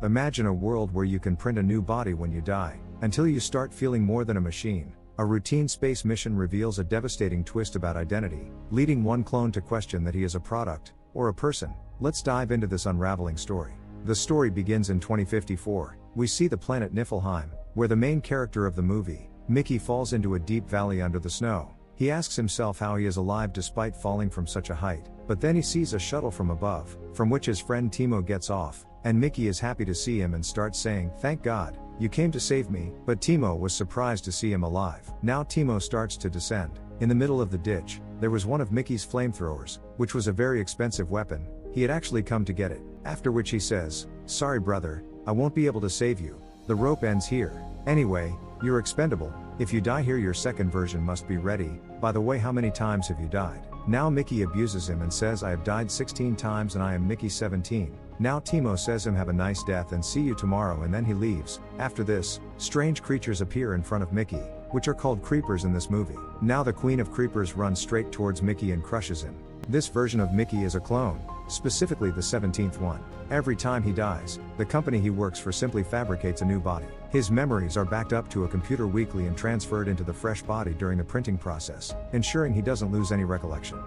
Imagine a world where you can print a new body when you die, until you start feeling more than a machine. A routine space mission reveals a devastating twist about identity, leading one clone to question that he is a product, or a person. Let's dive into this unraveling story. The story begins in 2054. We see the planet Niflheim, where the main character of the movie, Mickey, falls into a deep valley under the snow. He asks himself how he is alive despite falling from such a height, but then he sees a shuttle from above, from which his friend Timo gets off, and Mickey is happy to see him and starts saying, "Thank God, you came to save me," but Timo was surprised to see him alive. Now Timo starts to descend. In the middle of the ditch, there was one of Mickey's flamethrowers, which was a very expensive weapon. He had actually come to get it, after which he says, "Sorry brother, I won't be able to save you. The rope ends here. Anyway, you're expendable. If you die here your second version must be ready. By the way, how many times have you died?" Now Mickey abuses him and says, "I have died 16 times and I am Mickey 17. Now Timo says him have a nice death and see you tomorrow, and then he leaves. After this, strange creatures appear in front of Mickey, which are called creepers in this movie. Now the queen of creepers runs straight towards Mickey and crushes him. This version of Mickey is a clone, specifically the 17th one. Every time he dies, the company he works for simply fabricates a new body. His memories are backed up to a computer weekly and transferred into the fresh body during the printing process, ensuring he doesn't lose any recollection.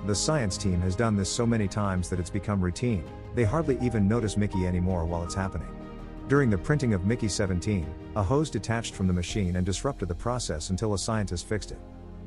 The science team has done this so many times that it's become routine. They hardly even notice Mickey anymore while it's happening. During the printing of Mickey 17, a hose detached from the machine and disrupted the process until a scientist fixed it.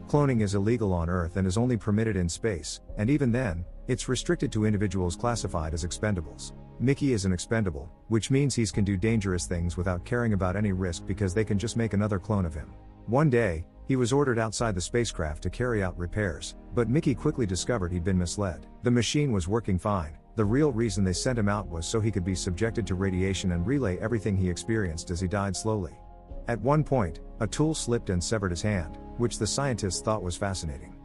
Cloning is illegal on Earth and is only permitted in space, and even then, it's restricted to individuals classified as expendables. Mickey is an expendable, which means he can do dangerous things without caring about any risk because they can just make another clone of him. One day, he was ordered outside the spacecraft to carry out repairs, but Mickey quickly discovered he'd been misled. The machine was working fine. The real reason they sent him out was so he could be subjected to radiation and relay everything he experienced as he died slowly. At one point, a tool slipped and severed his hand, which the scientists thought was fascinating.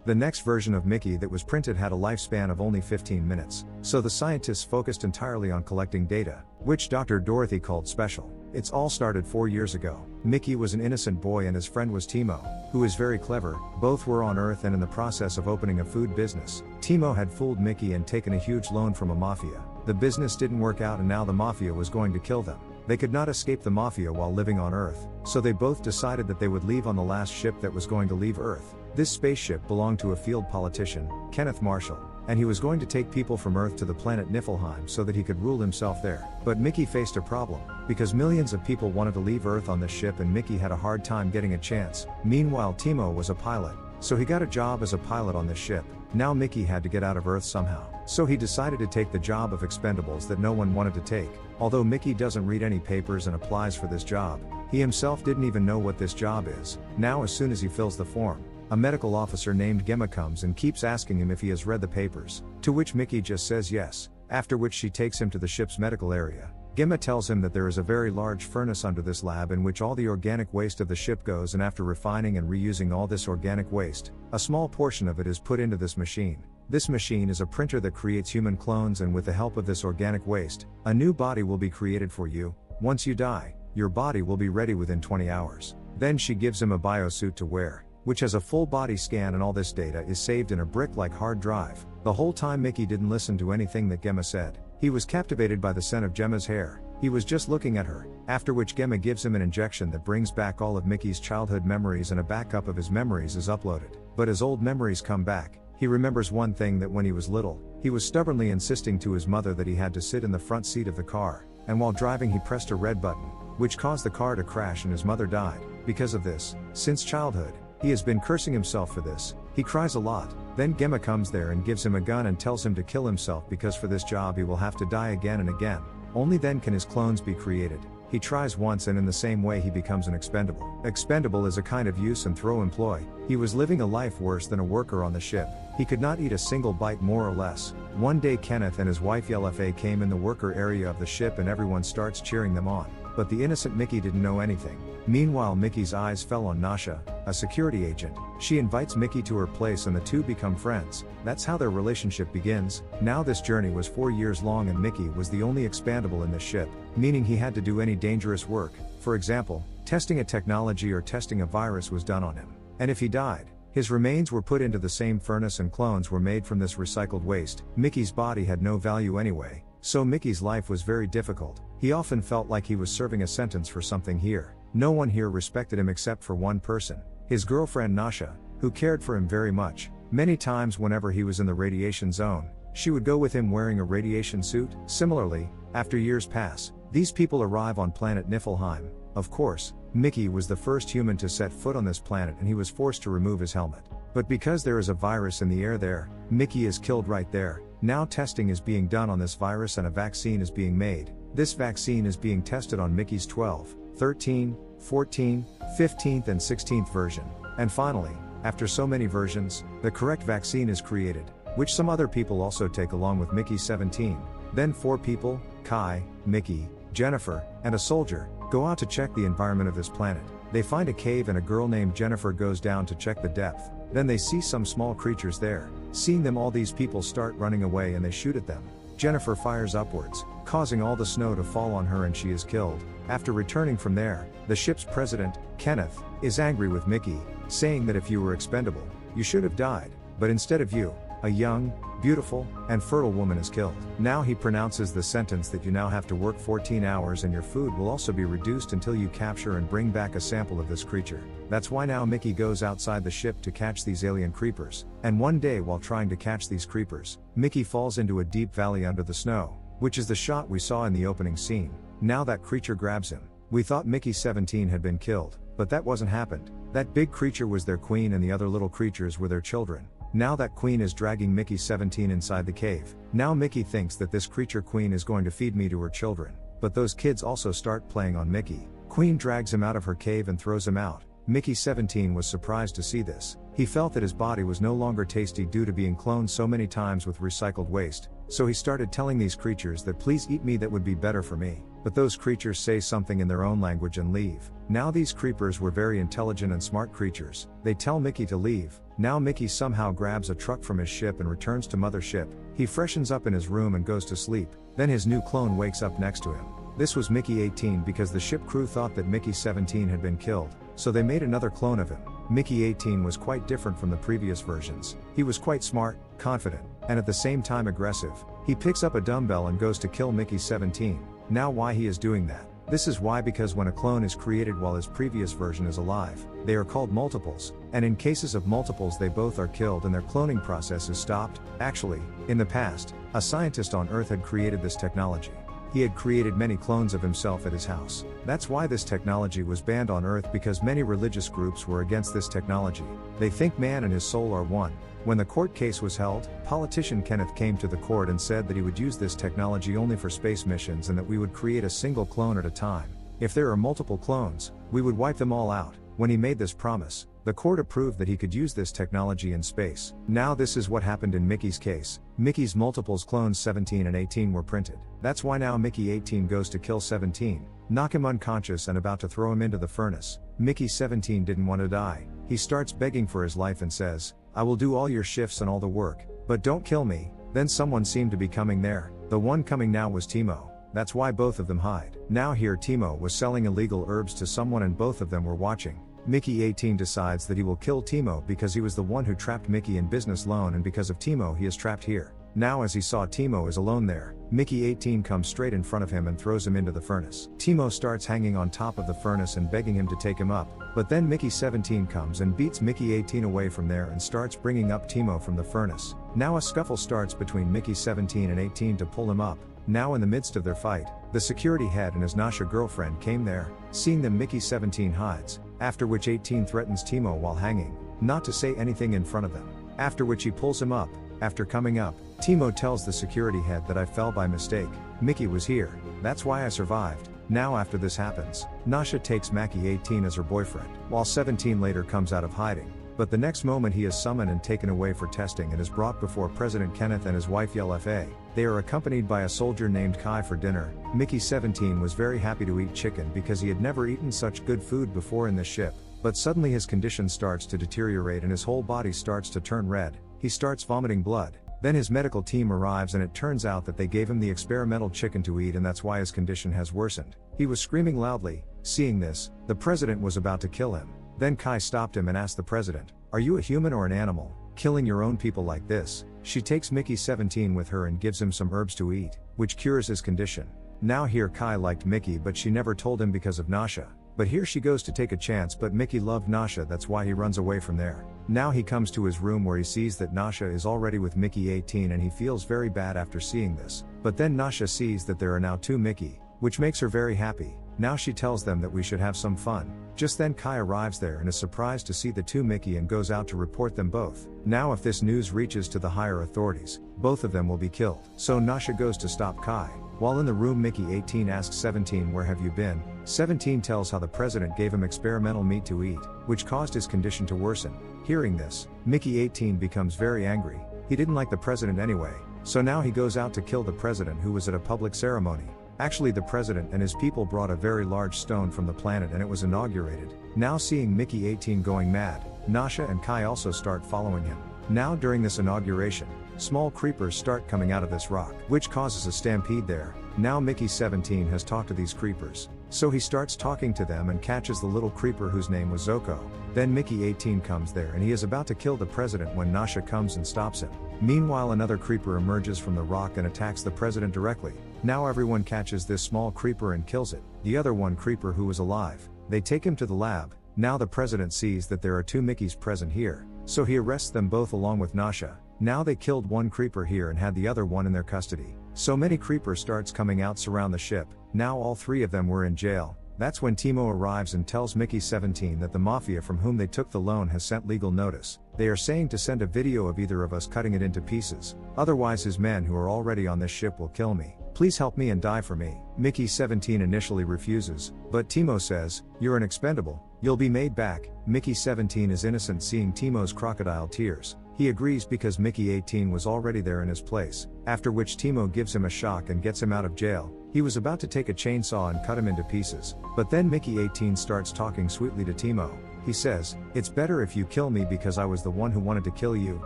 The next version of Mickey that was printed had a lifespan of only 15 minutes, so the scientists focused entirely on collecting data, which Dr. Dorothy called special. It's all started 4 years ago. Mickey was an innocent boy and his friend was Timo, who is very clever. Both were on Earth and in the process of opening a food business. Timo had fooled Mickey and taken a huge loan from a mafia. The business didn't work out and now the mafia was going to kill them. They could not escape the mafia while living on Earth, so they both decided that they would leave on the last ship that was going to leave Earth. This spaceship belonged to a field politician, Kenneth Marshall, and he was going to take people from Earth to the planet Niflheim so that he could rule himself there. But Mickey faced a problem, because millions of people wanted to leave Earth on this ship and Mickey had a hard time getting a chance. Meanwhile, Timo was a pilot, so he got a job as a pilot on this ship. Now Mickey had to get out of Earth somehow, so he decided to take the job of expendables that no one wanted to take. Although Mickey doesn't read any papers and applies for this job, he himself didn't even know what this job is. Now as soon as he fills the form, a medical officer named Gemma comes and keeps asking him if he has read the papers, to which Mickey just says yes, after which she takes him to the ship's medical area. Gemma tells him that there is a very large furnace under this lab in which all the organic waste of the ship goes, and after refining and reusing all this organic waste, a small portion of it is put into this machine. This machine is a printer that creates human clones, and with the help of this organic waste, a new body will be created for you. Once you die, your body will be ready within 20 hours. Then she gives him a biosuit to wear, which has a full body scan, and all this data is saved in a brick-like hard drive. The whole time Mickey didn't listen to anything that Gemma said. He was captivated by the scent of Gemma's hair. He was just looking at her, after which Gemma gives him an injection that brings back all of Mickey's childhood memories, and a backup of his memories is uploaded. But as old memories come back, he remembers one thing, that when he was little, he was stubbornly insisting to his mother that he had to sit in the front seat of the car, and while driving he pressed a red button, which caused the car to crash and his mother died. Because of this, since childhood, he has been cursing himself for this. He cries a lot. Then Gemma comes there and gives him a gun and tells him to kill himself because for this job he will have to die again and again. Only then can his clones be created. He tries once and in the same way he becomes an expendable. Expendable is a kind of use and throw employee. He was living a life worse than a worker on the ship. He could not eat a single bite more or less. One day Kenneth and his wife Yelfa came in the worker area of the ship and everyone starts cheering them on. But the innocent Mickey didn't know anything. Meanwhile, Mickey's eyes fell on Nasha, a security agent. She invites Mickey to her place and the two become friends. That's how their relationship begins. Now this journey was 4 years long and Mickey was the only expendable in the ship, meaning he had to do any dangerous work. For example, testing a technology or testing a virus was done on him. And if he died, his remains were put into the same furnace and clones were made from this recycled waste. Mickey's body had no value anyway, So Mickey's life was very difficult. He often felt like he was serving a sentence for something here. No one here respected him except for one person, his girlfriend Nasha, who cared for him very much. Many times whenever he was in the radiation zone, she would go with him wearing a radiation suit. Similarly, after years pass, these people arrive on planet Niflheim. Of course, Mickey was the first human to set foot on this planet and he was forced to remove his helmet. But because there is a virus in the air there, Mickey is killed right there. Now testing is being done on this virus and a vaccine is being made. This vaccine is being tested on Mickey's 12, 13, 14, 15th and 16th version. And finally, after so many versions, the correct vaccine is created, which some other people also take along with Mickey 17. Then 4 people, Kai, Mickey, Jennifer, and a soldier, go out to check the environment of this planet. They find a cave and a girl named Jennifer goes down to check the depth. Then they see some small creatures there. Seeing them, all these people start running away and they shoot at them. Jennifer fires upwards, causing all the snow to fall on her and she is killed. After returning from there, the ship's president, Kenneth, is angry with Mickey, saying that if you were expendable, you should have died, but instead of you, a young, beautiful, and fertile woman is killed. Now he pronounces the sentence that you now have to work 14 hours and your food will also be reduced until you capture and bring back a sample of this creature. That's why now Mickey goes outside the ship to catch these alien creepers. And one day while trying to catch these creepers, Mickey falls into a deep valley under the snow, which is the shot we saw in the opening scene. Now that creature grabs him. We thought Mickey 17 had been killed, but that wasn't happened. That big creature was their queen and the other little creatures were their children. Now that queen is dragging Mickey 17 inside the cave. Now Mickey thinks that this creature queen is going to feed me to her children. But those kids also start playing on Mickey. Queen drags him out of her cave and throws him out. Mickey 17 was surprised to see this. He felt that his body was no longer tasty due to being cloned so many times with recycled waste. So he started telling these creatures that please eat me, that would be better for me. But those creatures say something in their own language and leave. Now these creepers were very intelligent and smart creatures. They tell Mickey to leave. Now Mickey somehow grabs a truck from his ship and returns to Mother Ship. He freshens up in his room and goes to sleep. Then his new clone wakes up next to him. This was Mickey 18 because the ship crew thought that Mickey 17 had been killed, so they made another clone of him. Mickey 18 was quite different from the previous versions. He was quite smart, confident, and at the same time aggressive. He picks up a dumbbell and goes to kill Mickey 17. Now why he is doing that? This is why, because when a clone is created while his previous version is alive, they are called multiples, and in cases of multiples they both are killed and their cloning process is stopped. Actually, in the past, a scientist on Earth had created this technology. He had created many clones of himself at his house. That's why this technology was banned on Earth, because many religious groups were against this technology. They think man and his soul are one. When the court case was held, politician Kenneth came to the court and said that he would use this technology only for space missions and that we would create a single clone at a time. If there are multiple clones, we would wipe them all out. When he made this promise, the court approved that he could use this technology in space. Now this is what happened in Mickey's case. Mickey's multiples, clones 17 and 18, were printed. That's why now Mickey 18 goes to kill 17, knock him unconscious and about to throw him into the furnace. Mickey 17 didn't want to die. He starts begging for his life and says, I will do all your shifts and all the work, but don't kill me. Then someone seemed to be coming there. The one coming now was Timo. That's why both of them hide. Now here Timo was selling illegal herbs to someone and both of them were watching. Mickey 18 decides that he will kill Timo because he was the one who trapped Mickey in business loan, and because of Timo he is trapped here. Now as he saw Timo is alone there, Mickey 18 comes straight in front of him and throws him into the furnace. Timo starts hanging on top of the furnace and begging him to take him up, but then Mickey 17 comes and beats Mickey 18 away from there and starts bringing up Timo from the furnace. Now a scuffle starts between Mickey 17 and 18 to pull him up. Now in the midst of their fight, the security head and his Nasha girlfriend came there. Seeing them, Mickey 17 hides, after which 18 threatens Timo while hanging, not to say anything in front of them. After which he pulls him up. After coming up, Timo tells the security head that I fell by mistake. Mickey was here. That's why I survived. Now after this happens, Nasha takes Mackie 18 as her boyfriend, while 17 later comes out of hiding. But the next moment he is summoned and taken away for testing and is brought before President Kenneth and his wife Yelfa. They are accompanied by a soldier named Kai for dinner. Mickey 17 was very happy to eat chicken because he had never eaten such good food before in this ship. But suddenly his condition starts to deteriorate and his whole body starts to turn red. He starts vomiting blood. Then his medical team arrives and it turns out that they gave him the experimental chicken to eat, and that's why his condition has worsened. He was screaming loudly. Seeing this, the president was about to kill him. Then Kai stopped him and asked the president, "Are you a human or an animal? killing your own people like this. She takes Mickey 17 with her and gives him some herbs to eat, which cures his condition. Now here Kai liked Mickey but she never told him because of Nasha. But here she goes to take a chance, but Mickey loved Nasha, that's why he runs away from there. Now he comes to his room where he sees that Nasha is already with Mickey 18 and he feels very bad after seeing this. But then Nasha sees that there are now 2 Mickey, which makes her very happy. Now she tells them that we should have some fun. Just then Kai arrives there and is surprised to see the 2 Mickey and goes out to report them both. Now if this news reaches to the higher authorities, both of them will be killed. So Nasha goes to stop Kai. While in the room, Mickey 18 asks 17, where have you been? 17 tells how the president gave him experimental meat to eat, which caused his condition to worsen. Hearing this, Mickey 18 becomes very angry. He didn't like the president anyway, so now he goes out to kill the president who was at a public ceremony. Actually, the president and his people brought a very large stone from the planet and it was inaugurated. Now seeing Mickey 18 going mad, Nasha and Kai also start following him. Now during this inauguration, small creepers start coming out of this rock, which causes a stampede there. Now Mickey 17 has talked to these creepers, so he starts talking to them and catches the little creeper whose name was Zoko. Then Mickey 18 comes there and he is about to kill the president when Nasha comes and stops him. Meanwhile, another creeper emerges from the rock and attacks the president directly. Now everyone catches this small creeper and kills it. The other one creeper who was alive, they take him to the lab. Now the president sees that there are 2 Mickeys present here, so he arrests them both along with Nasha. Now they killed 1 creeper here and had the other one in their custody. So many creepers starts coming out surround the ship. Now all 3 of them were in jail. That's when Timo arrives and tells Mickey 17 that the mafia from whom they took the loan has sent legal notice. They are saying to send a video of either of us cutting it into pieces. Otherwise his men who are already on this ship will kill me. Please help me and die for me. Mickey 17 initially refuses, but Timo says, you're an expendable. You'll be made back. Mickey 17 is innocent seeing Timo's crocodile tears. He agrees because Mickey 18 was already there in his place, after which Timo gives him a shock and gets him out of jail. He was about to take a chainsaw and cut him into pieces, but then Mickey 18 starts talking sweetly to Timo. He says, it's better if you kill me because I was the one who wanted to kill you.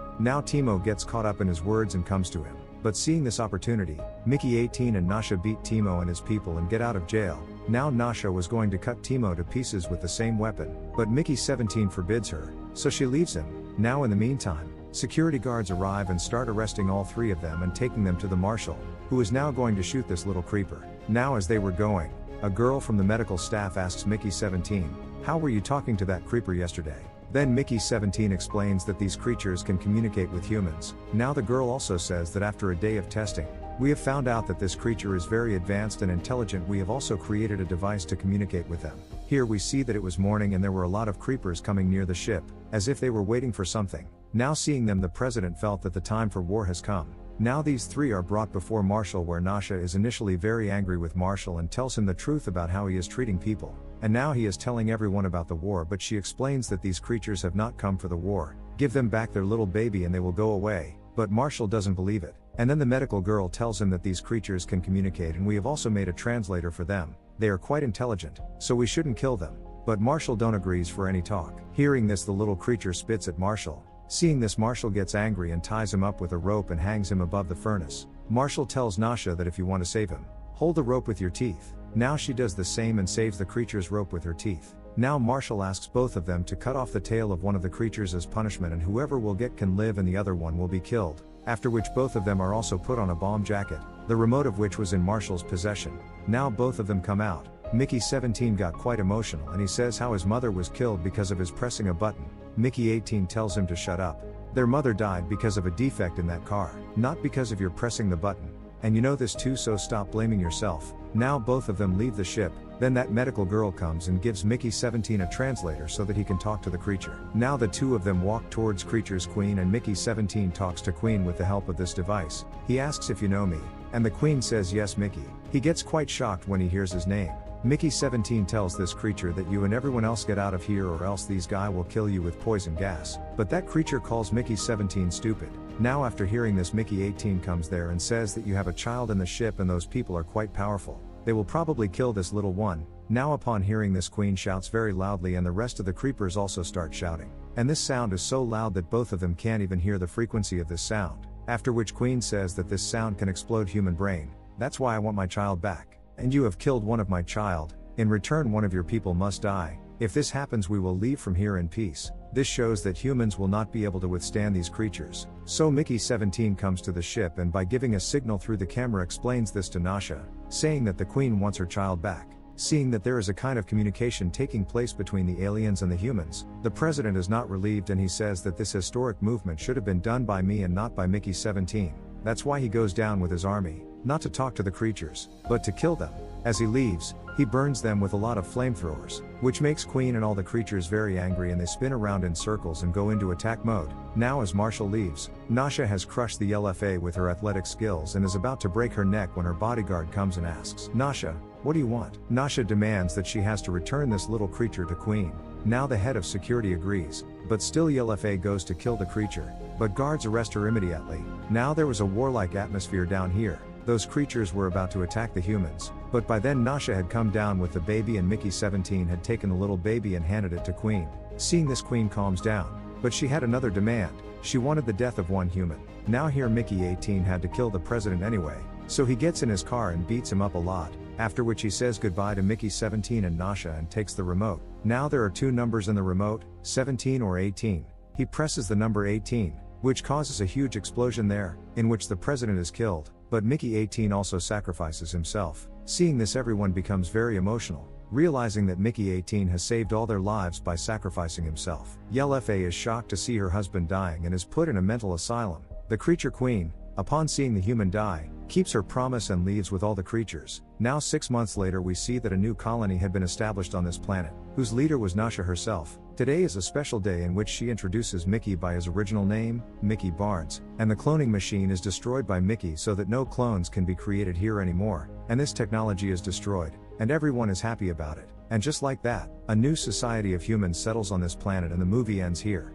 Now Timo gets caught up in his words and comes to him. But seeing this opportunity, Mickey 18 and Nasha beat Timo and his people and get out of jail. Now Nasha was going to cut Timo to pieces with the same weapon, but Mickey 17 forbids her, so she leaves him. Now in the meantime, security guards arrive and start arresting all 3 of them and taking them to the marshal, who is now going to shoot this little creeper. Now as they were going, a girl from the medical staff asks Mickey 17, how were you talking to that creeper yesterday? Then Mickey 17 explains that these creatures can communicate with humans. Now the girl also says that after a day of testing, we have found out that this creature is very advanced and intelligent. We have also created a device to communicate with them. Here we see that it was morning and there were a lot of creepers coming near the ship, as if they were waiting for something. Now seeing them, the president felt that the time for war has come. Now these 3 are brought before Marshall, where Nasha is initially very angry with Marshall and tells him the truth about how he is treating people. And now he is telling everyone about the war, but she explains that these creatures have not come for the war. Give them back their little baby and they will go away. But Marshall doesn't believe it. And then the medical girl tells him that these creatures can communicate and we have also made a translator for them. They are quite intelligent, so we shouldn't kill them. But Marshall don't agrees for any talk. Hearing this, the little creature spits at Marshall. Seeing this, Marshall gets angry and ties him up with a rope and hangs him above the furnace. Marshall tells Nasha that if you want to save him, hold the rope with your teeth. Now she does the same and saves the creature's rope with her teeth. Now Marshall asks both of them to cut off the tail of one of the creatures as punishment, and whoever will get can live and the other one will be killed. After which both of them are also put on a bomb jacket, the remote of which was in Marshall's possession. Now both of them come out. Mickey 17 got quite emotional and he says how his mother was killed because of his pressing a button. Mickey 18 tells him to shut up. Their mother died because of a defect in that car, not because of your pressing the button. And you know this too, so stop blaming yourself. Now both of them leave the ship. Then that medical girl comes and gives Mickey 17 a translator so that he can talk to the creature. Now the 2 of them walk towards creature's queen and Mickey 17 talks to queen with the help of this device. He asks if you know me, and the queen says yes, Mickey. He gets quite shocked when he hears his name. Mickey 17 tells this creature that you and everyone else get out of here or else these guy will kill you with poison gas. But that creature calls Mickey 17 stupid. Now after hearing this, Mickey 18 comes there and says that you have a child in the ship and those people are quite powerful. They will probably kill this little one. Now upon hearing this, queen shouts very loudly and the rest of the creepers also start shouting. And this sound is so loud that both of them can't even hear the frequency of this sound. After which queen says that this sound can explode human brain. That's why I want my child back. And you have killed one of my child. In return, one of your people must die. If this happens, we will leave from here in peace. This shows that humans will not be able to withstand these creatures. So Mickey 17 comes to the ship and by giving a signal through the camera explains this to Nasha, saying that the queen wants her child back. Seeing that there is a kind of communication taking place between the aliens and the humans, the president is not relieved and he says that this historic movement should have been done by me and not by Mickey 17. That's why he goes down with his army, not to talk to the creatures, but to kill them. As he leaves, he burns them with a lot of flamethrowers, which makes Queen and all the creatures very angry and they spin around in circles and go into attack mode. Now as Marshall leaves, Nasha has crushed the LFA with her athletic skills and is about to break her neck when her bodyguard comes and asks, "Nasha, what do you want?" Nasha demands that she has to return this little creature to Queen. Now the head of security agrees, but still LFA goes to kill the creature, but guards arrest her immediately. Now there was a warlike atmosphere down here. Those creatures were about to attack the humans, but by then Nasha had come down with the baby and Mickey 17 had taken the little baby and handed it to Queen. Seeing this, Queen calms down, but she had another demand. She wanted the death of one human. Now here Mickey 18 had to kill the president anyway, so he gets in his car and beats him up a lot, after which he says goodbye to Mickey 17 and Nasha and takes the remote. Now there are two numbers in the remote, 17 or 18. He presses the number 18, which causes a huge explosion there, in which the president is killed, but Mickey 18 also sacrifices himself. Seeing this, everyone becomes very emotional, realizing that Mickey 18 has saved all their lives by sacrificing himself. LFA is shocked to see her husband dying and is put in a mental asylum. The creature Queen, upon seeing the human die, keeps her promise and leaves with all the creatures. Now 6 months later we see that a new colony had been established on this planet, whose leader was Nasha herself. Today is a special day in which she introduces Mickey by his original name, Mickey Barnes, and the cloning machine is destroyed by Mickey so that no clones can be created here anymore, and this technology is destroyed, and everyone is happy about it. And just like that, a new society of humans settles on this planet and the movie ends here.